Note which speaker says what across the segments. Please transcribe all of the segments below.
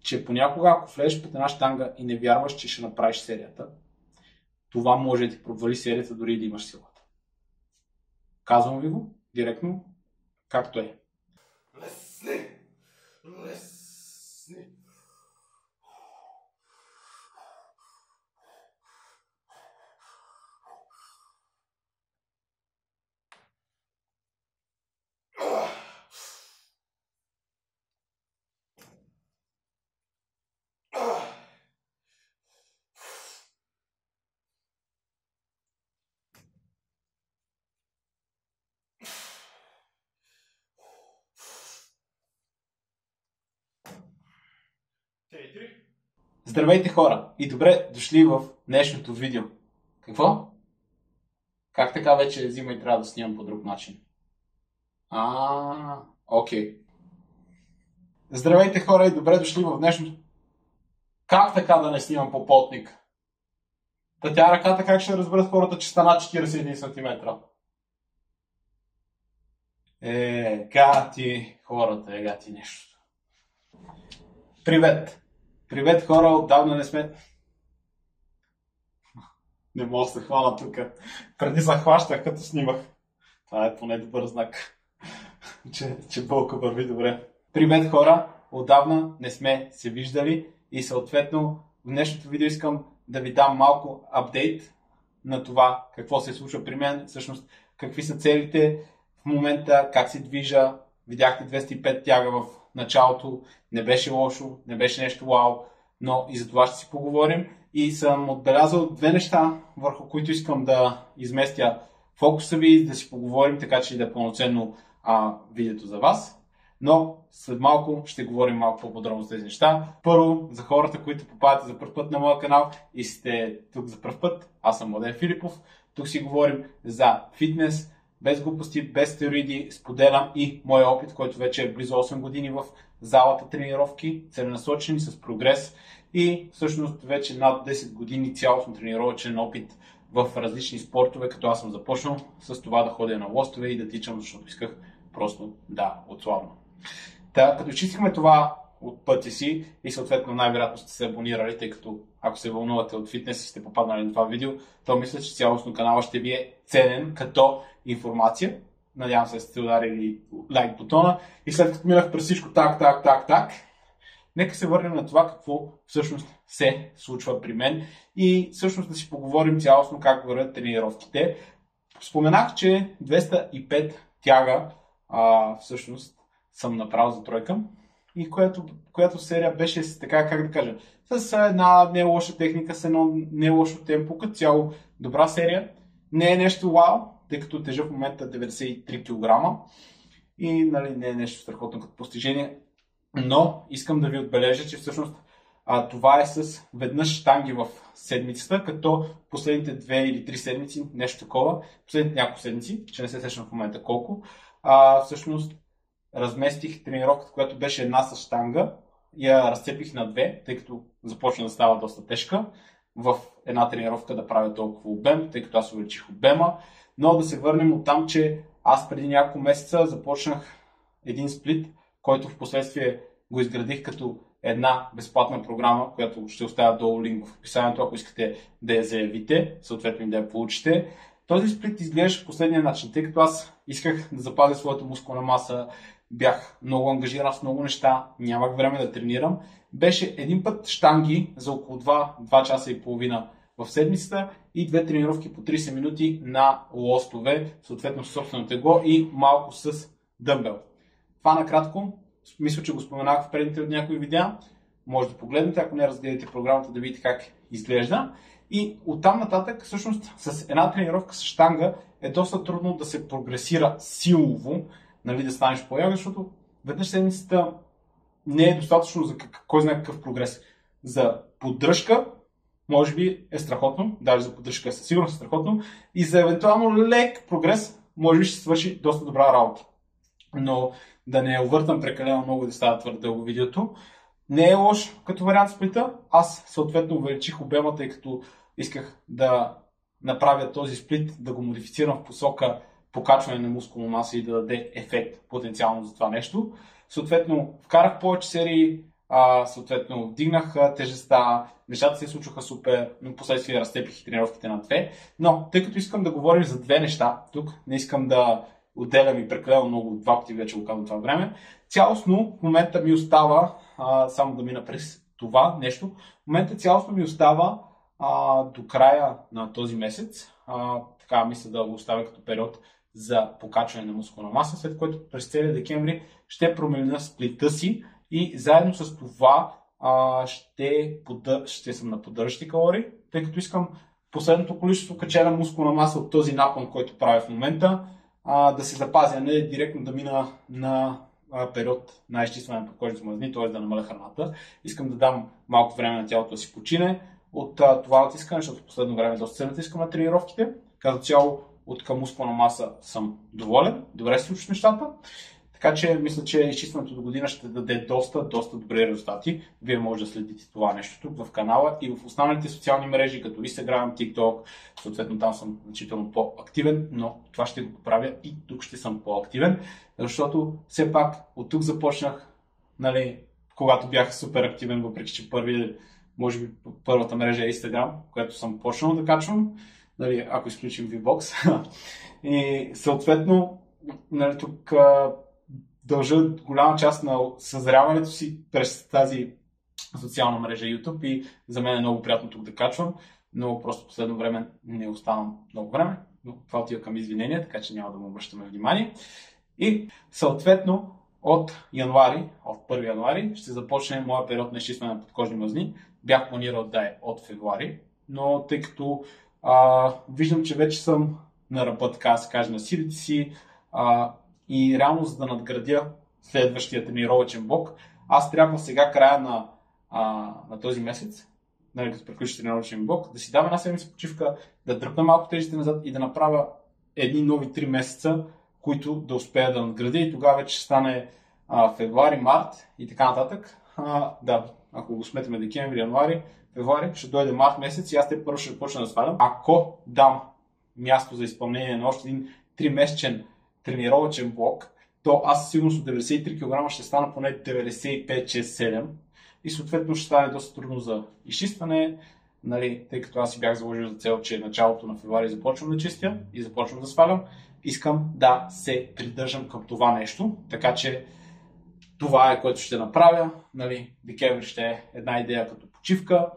Speaker 1: че понякога, ако влезеш под една щанга и не вярваш, че ще направиш серията, това може да ти провали серията, дори да имаш силата. Казвам ви го директно, както е.
Speaker 2: Лесни! Лесни!
Speaker 1: Здравейте хора и добре дошли в днешното видео. Какво? Как така вече зима и трябва да снимам по друг начин? Окей. Здравейте хора и добре дошли в днешното... Как така да не снимам по плотник? Тя ръката как ще разберат хората, че стана 41 см? Гати хората, гати нещо. Привет! Привет хора, отдавна не сме... Не мога да се хвана тук. Преди захващах, като снимах. Това е поне добър знак, че болка върви добре. Привет хора, отдавна не сме се виждали и съответно в днешното видео искам да ви дам малко апдейт на това какво се случва при мен, всъщност какви са целите в момента, как се движа. Видяхте 205 тяга в началото, не беше лошо, не беше нещо вау, но и за това ще си поговорим. И съм отбелязал две неща, върху които искам да изместя фокуса ви, да си поговорим, така че да е пълноценно видеото за вас. Но след малко ще говорим малко по-подробно за тези неща. Първо, за хората, които попадате за първ път на моя канал и сте тук за първ път, аз съм Младен Филипов. Тук си говорим за фитнес, без глупости, без стероиди, споделям и моя опит, който вече е близо 8 години в залата тренировки, целенасочени с прогрес и всъщност вече над 10 години цялостно тренировъчен опит в различни спортове, като аз съм започнал с това да ходя на лостове и да тичам, защото исках просто да отслабна. Като изчистихме това от пътя си и съответно най-вероятно сте се абонирали, тъй като ако се вълнувате от фитнес и сте попаднали на това видео, то мисля, че цялостно канала ще ви е ценен като информация. Надявам се да сте ударили лайк бутона и след като минах през всичко так, нека се върнем на това какво всъщност се случва при мен и всъщност да си поговорим цялостно как вървят тренировките. Споменах, че 205 тяга всъщност съм направил за тройка и която серия беше така, как да кажа, с една не лоша техника, с едно не лошо темпо, като цяло добра серия. Не е нещо вау, тъй като тежа в момента 93 кг и нали, не е нещо страхотно като постижение, но искам да ви отбележа, че всъщност това е с веднъж щанги в седмицата, като последните 2 или 3 седмици, нещо такова, последните няколко седмици, че не се сещам в момента колко, всъщност разместих тренировката, която беше една с щанга, я разцепих на две, тъй като започна да става доста тежка в една тренировка да правя толкова обем, тъй като аз увеличих обема, но да се върнем от там, че аз преди няколко месеца започнах един сплит, който в последствие го изградих като една безплатна програма, която ще оставя долу линк в описанието, ако искате да я заявите, съответно и да я получите. Този сплит изглеждаше по последния начин, тъй като аз исках да запазя своята мускулна маса, бях много ангажиран с много неща, нямах време да тренирам. Беше един път щанги за около 2 часа и половина в седмицата и две тренировки по 30 минути на лостове, съответно с собствено тегло и малко с дъмбел. Това накратко, мисля, че го споменах в предните от някои видеа. Може да погледнете, ако не разгледате програмата, да видите как изглежда. И оттам нататък, всъщност, с една тренировка с щанга е доста трудно да се прогресира силово, нали, да станеш по-яга, защото веднъж седмицата не е достатъчно за кой знае какъв прогрес. За поддръжка, може би е страхотно, даже за поддръжка е със сигурност страхотно, и за евентуално лек прогрес, може би ще свърши доста добра работа. Но да не увъртам прекалено много да става твърде дълго видеото. Не е лош като вариант сплита. Аз съответно увеличих обема, тъй като исках да направя този сплит, да го модифицирам в посока покачване на мускулна маса и да даде ефект потенциално за това нещо. Съответно, вкарах повече серии, съответно вдигнах тежестта, нещата се случваха супер, но последствие разцепих тренировките на две. Но тъй като искам да говорим за две неща, тук не искам да отделям и прекалено много, 2 пъти вече го казвам това време, цялостно в момента ми остава, само да мина през това нещо, в момента цялостно ми остава до края на този месец, така мисля да го оставя като период за покачване на мускулна маса, след което през целия декември ще променя сплита си и заедно с това ще съм на поддържащи калории, тъй като искам последното количество качена мускулна маса от този напън, който правя в момента, да се запазя, а не директно да мина на период на изчистване на подкожните мазнини, т.е. да намаля храната. Искам да дам малко време на тялото да си почине от това натискане, защото в последно време доста се натискам на тренировките. Като цяло от към мускулна маса съм доволен, добре се случват нещата. Така че мисля, че изчистването до година ще даде доста добри резултати. Вие може да следите това нещо тук в канала и в останалите социални мрежи, като Instagram, TikTok. Съответно там съм значително по-активен, но това ще го поправя и тук ще съм по-активен, защото все пак от тук започнах, когато бях супер активен, въпреки че може би първата мрежа е Instagram, която съм почнал да качвам, ако изключим VBOX. И съответно, тук дължа голяма част на съзряването си през тази социална мрежа YouTube и за мен е много приятно тук да качвам, но просто последно време не останам много време, но това отива към извинения, така че няма да му обръщаме внимание. И съответно от 1 януари ще започне моя период на изчистване на подкожни мазни. Бях планирал да е от февруари, но тъй като виждам, че вече съм на ръба, така да се каже, на силите си, и реално за да надградя следващия тренировъчен блок, аз трябва сега края на този месец, като приключи тренировъчен блок, да си дам една седмица почивка, да дръпна малко тежестите назад и да направя едни нови 3 месеца, които да успея да надградя и тогава вече ще стане февруари, март и така нататък. Ако го сметаме декември, януари, февруари, ще дойде март месец и аз първо ще почна да свалям. Ако дам място за изпълнение на още един 3-месечен тренировъчен блок, то аз със сигурност от 93 кг ще стана поне 95-6-7 и съответно ще стане доста трудно за изчистване, тъй като аз си бях заложил за цел, че началото на февруари започвам да чистя и започвам да свалям. Искам да се придържам към това нещо, така че това е което ще направя. Декември ще е една идея като почивка,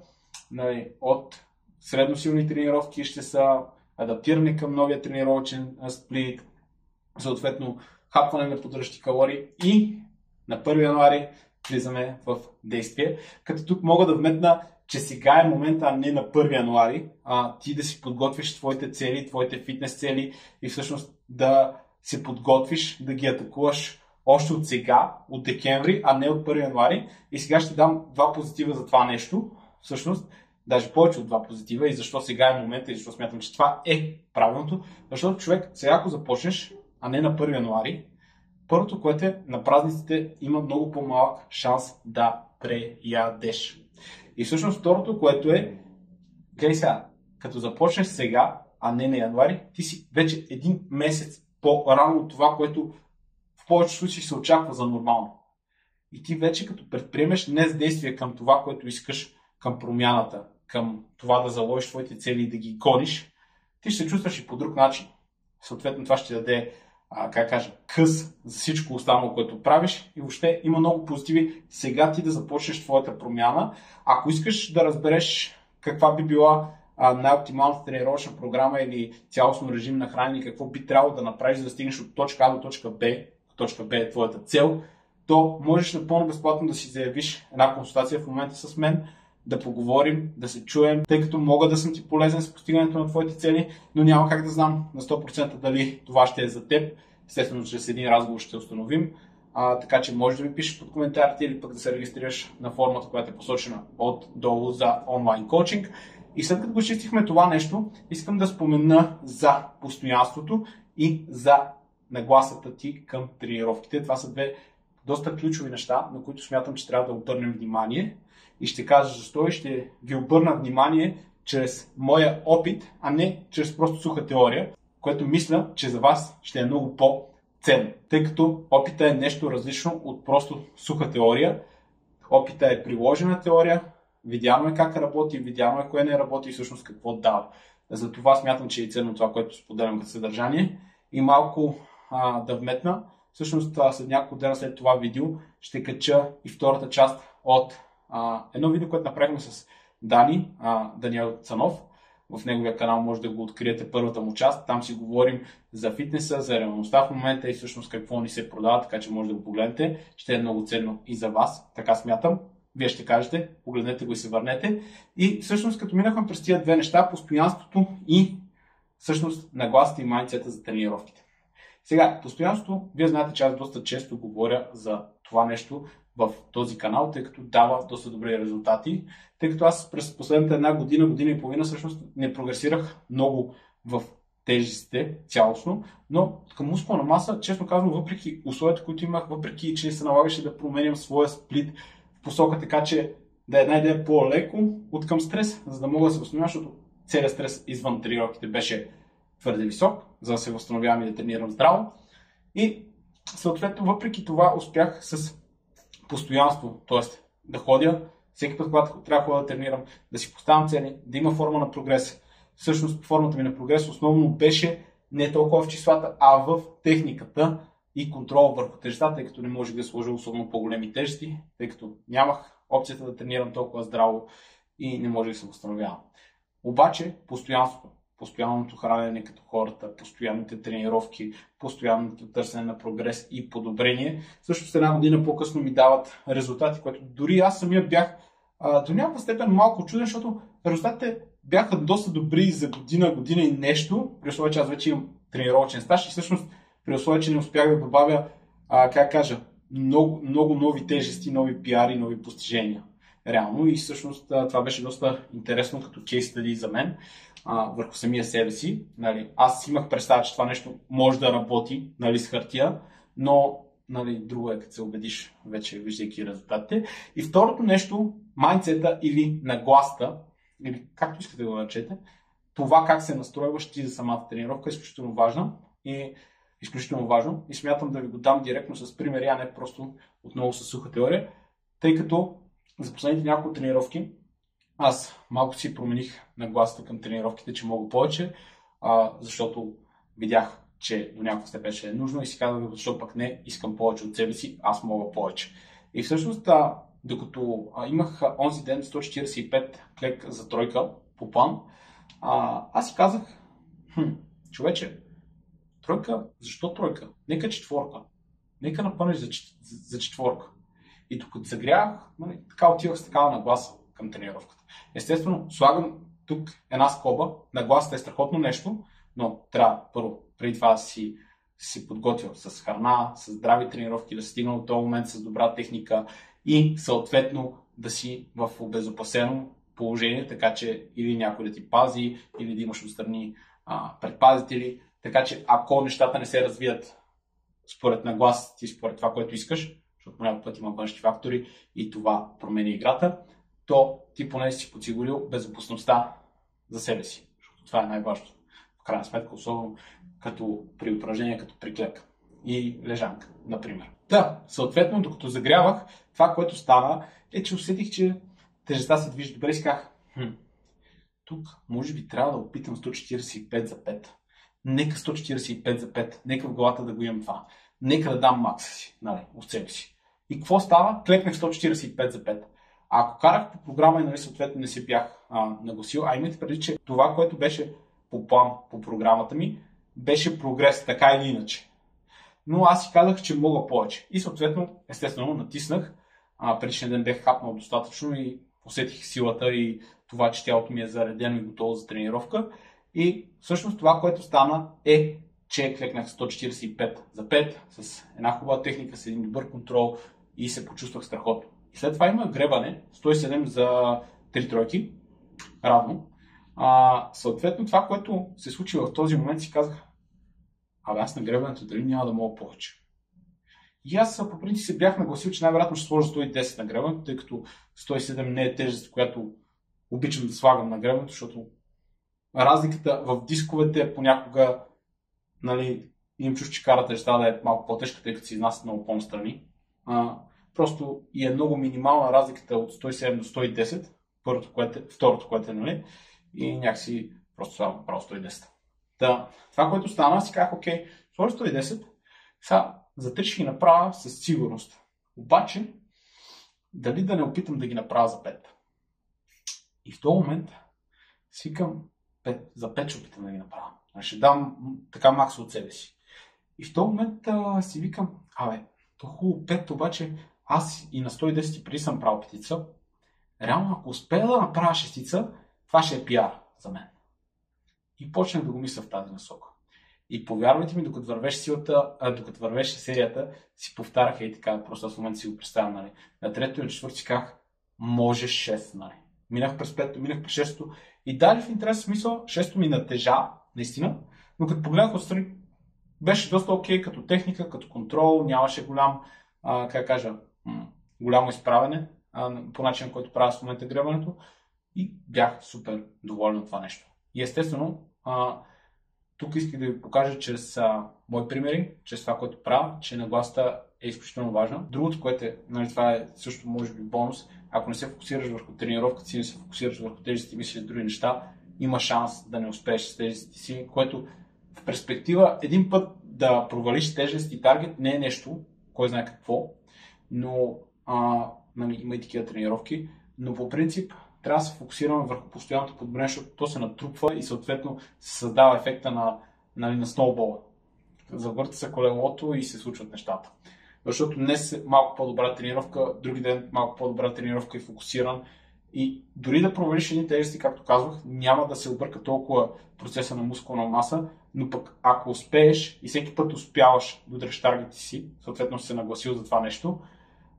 Speaker 1: от средносилни тренировки ще са адаптирани към новия тренировъчен сплит, съответно хапване на поддържащи калории и на 1 януари влизаме в действие. Като тук мога да вметна, че сега е момента, а не на 1 януари, ти да си подготвиш твоите цели, твоите фитнес цели и всъщност да се подготвиш, да ги атакуваш още от сега, от декември, а не от 1 януари. И сега ще дам 2 позитива за това нещо. Всъщност, даже повече от 2 позитива и защо сега е момента и защо смятам, че това е правилното. Защото човек, сега ако започнеш, а не на 1 януари, първото, което е на празниците има много по-малък шанс да преядеш. И всъщност второто, което е, гледай сега, като започнеш сега, а не на януари, ти си вече един месец по-рано от това, което в повечето случаи се очаква за нормално. И ти вече като предприемеш днес действие към това, което искаш, към промяната, към това да заложиш твоите цели и да ги гониш, ти ще се чувстваш и по друг начин. Съответно това ще даде къс за всичко останало, което правиш и въобще има много позитиви сега ти да започнеш твоята промяна. Ако искаш да разбереш каква би била най-оптималната тренировъчна програма или цялостно режим на хранене, какво би трябвало да направиш, за да стигнеш от точка А до точка Б, точка Б е твоята цел, то можеш напълно безплатно да си заявиш една консултация в момента с мен, да поговорим, да се чуем, тъй като мога да съм ти полезен с постигането на твоите цели, но няма как да знам на 100% дали това ще е за теб. Естествено, чрез един разговор ще установим, така че можеш да ми пишеш под коментарите или пък да се регистрираш на формата, която е посочена отдолу за онлайн коучинг. И след като го изчистихме това нещо, искам да спомена за постоянството и за нагласата ти към тренировките. Това са две доста ключови неща, на които смятам, че трябва да обърнем внимание. И ще кажа защо и ще ви обърна внимание чрез моя опит, а не чрез просто суха теория, което мисля, че за вас ще е много по-ценно. Тъй като опита е нещо различно от просто суха теория. Опита е приложена теория, видяно е как работи, видяно е кое не работи и всъщност какво дава. Затова смятам, че е ценно това, което споделям като съдържание. И малко да вметна, всъщност след няколко дена след това видео ще кача и втората част от едно видео, което направихме с Даниел Цанов. В неговия канал може да го откриете първата му част. Там си говорим за фитнеса, за реалността в момента и всъщност какво ни се продава, така че може да го погледнете. Ще е много ценно и за вас, така смятам. Вие ще кажете, погледнете го и се върнете. И всъщност като минахме през тия две неща, постоянството и всъщност нагласата и майндсета за тренировките. Сега, постоянството, вие знаете, че аз доста често говоря за това нещо в този канал, тъй като дава доста добри резултати, тъй като аз през последната една година, година и половина всъщност не прогресирах много в тежестите цялостно, но към мускулна маса, честно казвам, въпреки условията, които имах, въпреки че се налагаше да променям своя сплит в посока така, че да е една идея по-леко от към стрес, за да мога да се възстановя, защото целият стрес извън тренировките беше твърде висок, за да се възстановявам и да тренирам здраво. И съответно, въпреки това успях с постоянство, т.е. да ходя всеки път, когато трябва да ходя да тренирам, да си поставям цели, да има форма на прогрес. Всъщност формата ми на прогрес основно беше не толкова в числата, а в техниката и контрол върху тежестта, тъй като не можех да сложа особено по-големи тежести, тъй като нямах опцията да тренирам толкова здраво и не можех да се възстановявам. Обаче постоянното хранене като хората, постоянните тренировки, постоянното търсене на прогрес и подобрение, всъщност една година по-късно ми дават резултати, което дори аз самия бях до някаква степен малко чуден, защото резултатите бяха доста добри за година и нещо, при условие, че аз вече имам тренировъчен стаж и всъщност при условие, че не успях да добавя, много нови тежести, нови пиари, нови постижения. Реално и всъщност това беше доста интересно като кейс стади за мен върху самия себе си. Нали, аз имах представа, че това нещо може да работи, нали, с хартия, но нали, друго е като се убедиш, вече виждайки резултатите. И второто нещо, майндсета или нагласта, или както искате да го наречете, това как се настройваш ти за самата тренировка е изключително важно и смятам да ви го дам директно с примери, а не просто отново с суха теория, тъй като за последните няколко тренировки аз малко си промених нагласата към тренировките, че мога повече, защото видях, че до някаква степен ще е нужно и си казах, защо пък не, искам повече от себе си, аз мога повече. И всъщност, докато имах онзи ден 145 клек за тройка по план, аз си казах, човече, тройка, защо тройка? Нека четворка. Нека напънеш за четворка. И докато загрях, така отивах с такава нагласа към тренировката. Естествено, слагам тук една скоба. Нагласата е страхотно нещо, но трябва първо, преди това да си подготвил с храна, с здрави тренировки, да си стигнал до този момент с добра техника и съответно да си в обезопасено положение, така че или някой да ти пази, или да имаш отстрани предпазители. Така че ако нещата не се развият според нагласата ти, според това, което искаш, защото понякога път има външни фактори и това променя играта, то ти поне си подсигурил безопасността за себе си. Защото това е най-важното. В крайна сметка, особено като при упражнение, като при клек и лежанка, например. Съответно, докато загрявах, това, което стана, е, че усетих, че тежестта се движи добре и си казах, тук може би трябва да опитам 145 за 5. Нека 145 за 5. Нека в главата да го имам това. Нека да дам макса си, от себе си. И какво става? Клекнах 145 за 5. А ако карах по програма и съответно не се бях нагласил, имайте преди, че това, което беше по план по програмата ми, беше прогрес, така или иначе. Но аз си казах, че мога повече. И съответно, естествено, натиснах. Предишния ден бях хапнал достатъчно и усетих силата и това, че тялото ми е заредено и готово за тренировка. И всъщност това, което стана е, че клекнах 145 за 5 с една хубава техника, с един добър контрол и се почувствах страхотно. И след това има гребане, 107 за 3 тройки, равно. Съответно това, което се случи в този момент, си казах, аз на гребането дали няма да мога повече. И аз по принцип се бях нагласил, че най-вероятно ще сложа 110 на гребането, тъй като 107 не е тежест, която обичам да слагам на гребането, защото разликата в дисковете понякога, имам чувство, че карата тежестта да е малко по-тежка, тъй като се изнасят много по-настрани. просто и е много минимална разликата от 107 до 110, второто, което е, нали, и някакси просто само право 110. Това, което стана, си казах, окей, сложи 110, сега за 3 ще ги направя със сигурност. Обаче, дали да не опитам да ги направя за 5. И в този момент си викам, за 5 ще опитам да ги направя. Ще дам така макс от себе си. И в този момент си викам, то хубаво 5, обаче аз и на 110 преди съм правил петица. Реално, ако успея да направя шестица, това ще е пиар за мен. И почнах да го мисля в тази насока. И повярвайте ми, докато вървеше серията, си повтарях и така, просто в момента си го представям, нали. На трето и на четвърто си казах, може 6, нали. Минах през 5-то, минах през 6-то и дали в интерес смисъл, 6-то ми натежа, наистина, но като погледнах отстрани, беше доста окей като техника, като контрол, нямаше голямо изправене по начин, който правя в момента гребането и бях супер доволен от това нещо. И естествено, тук исках да ви покажа чрез мои примери, чрез това, което правя, че нагласата е изключително важна. Другото, което е, нали, това е също може би бонус, ако не се фокусираш върху тренировката си, не се фокусираш върху тежестите, мислиш за други неща, има шанс да не успееш с тежестите си, което в перспектива един път да провалиш тежест и таргет не е нещо, кой знае какво, но нали, има и такива тренировки, но по принцип трябва да се фокусираме върху постоянното подобрение, защото то се натрупва и съответно се създава ефекта на сноубола. Завърта се колелото и се случват нещата. Защото днес е малко по-добра тренировка, други ден малко по-добра тренировка и фокусиран. И дори да провалиш едни тежести, както казвах, няма да се обърка толкова процеса на мускулна маса, но пък ако успееш и всеки път успяваш да удръж таргети си, съответно си се нагласил за това нещо,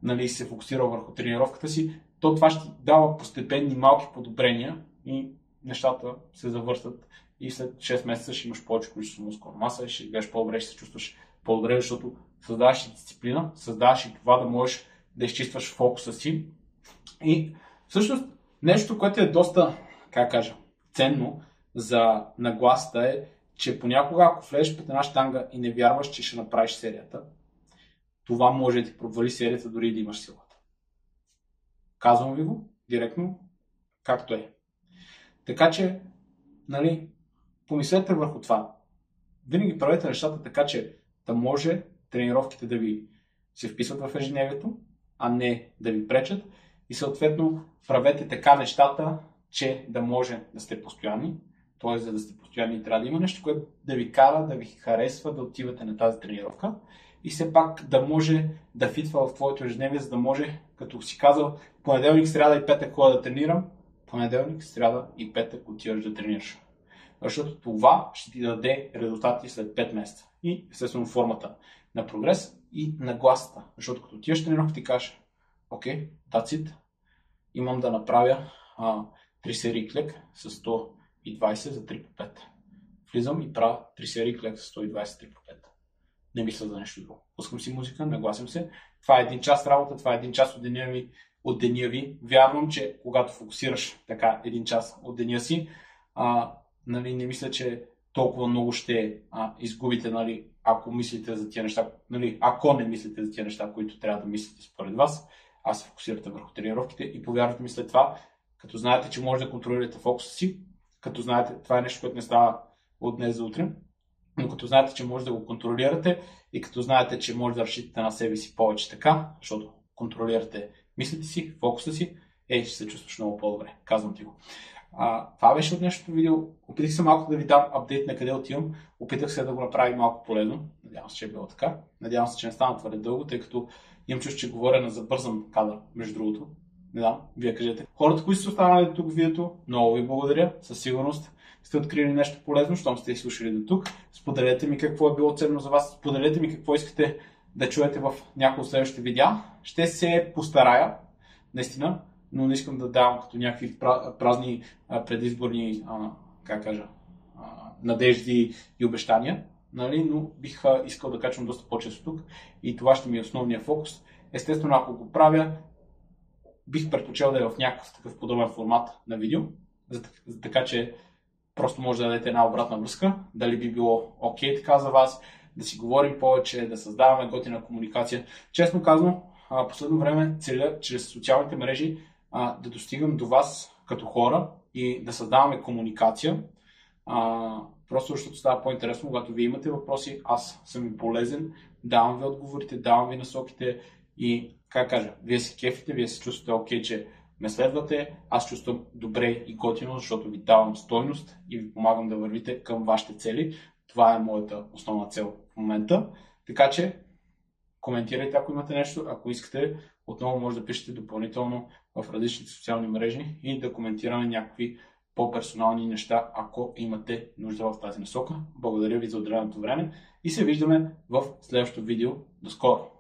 Speaker 1: нали, се фокусирал върху тренировката си, то това ще дава постепенни малки подобрения и нещата се завъртат и след 6 месеца ще имаш повече количество мускулна маса и ще гледаш по-добре, ще се чувстваш по-добре, защото създаваш и дисциплина, създаваш и това да можеш да изчистваш фокуса си. И всъщност нещо, което е доста, ценно за нагласата е, че понякога ако влезеш под една щанга и не вярваш, че ще направиш серията, това може да ти провали серията дори да имаш силата. Казвам ви го директно, както е. Така че, нали, помислете върху това. Винаги правете нещата така, че да може тренировките да ви се вписват в ежедневието, а не да ви пречат. И съответно правете така нещата, че да може да сте постоянни. Т.е. за да сте постоянни трябва да има нещо, което да ви кара, да ви харесва да отивате на тази тренировка. И все пак да може да фитва в твоето ежедневие, за да може, като си казал, понеделник, сряда и петък ходя да тренирам, понеделник, сряда и петък отиваш да тренираш. Защото това ще ти даде резултати след 5 месеца. И естествено формата на прогрес и нагласата. Защото като отиваш тренировка ти кажеш, окей, that's it, имам да направя 3 серии клек с 120 за 3 по 5. Влизам и правя 3 серии клек с 120 3 по 5. Не мисля за нещо друго. Пускам си музика, нагласям се. Това е 1 час работа, това е 1 час от деня ви. Вярвам, че когато фокусираш така 1 час от деня си, нали, не мисля, че толкова много ще изгубите, нали, ако мислите за тия неща, нали, ако не мислите за тия неща, които трябва да мислите според вас, се фокусирате върху тренировките и повярвайте ми след това, като знаете, че може да контролирате фокуса си, като знаете, това е нещо, което не става от днес за утре, но като знаете, че може да го контролирате и като знаете, че може да разчитате на себе си повече така, защото контролирате мислите си, фокуса си, ще се чувстваш много по-добре. Казвам ти го. Това беше от днешното видео. Опитах се малко да ви дам апдейт на къде отивам. Опитах се да го направя малко полезно. Надявам се, че е било така. Надявам се, че не стана твърде дълго, тъй като имам чувство, че говоря на забързан кадър, между другото. Не знам, вие кажете. Хората, които са останали тук в видеото, много ви благодаря. Със сигурност сте открили нещо полезно, щом сте изслушали до тук. Споделете ми какво е било ценно за вас. Споделете ми какво искате да чуете в някои от следващите видеа. Ще се постарая, наистина, но не искам да давам като някакви празни предизборни надежди и обещания, нали? Но бих искал да качвам доста по-често тук и това ще ми е основния фокус. Естествено, ако го правя, бих предпочел да е в някакъв такъв подобен формат на видео, така че просто може да дадете една обратна връзка, дали би било окей така за вас, да си говорим повече, да създаваме готина комуникация. Честно казано, последно време целя чрез социалните мрежи да достигам до вас като хора и да създаваме комуникация. Просто защото става по-интересно, когато вие имате въпроси, аз съм ви полезен, давам ви отговорите, давам ви насоките и, как кажа, вие се кефите, вие се чувствате окей, че ме следвате, аз чувствам добре и готино, защото ви давам стойност и ви помагам да вървите към вашите цели. Това е моята основна цел в момента. Така че, коментирайте, ако имате нещо. Ако искате, отново може да пишете допълнително в различните социални мрежи и да коментираме някакви по-персонални неща, ако имате нужда в тази насока. Благодаря ви за отделеното време и се виждаме в следващото видео. До скоро!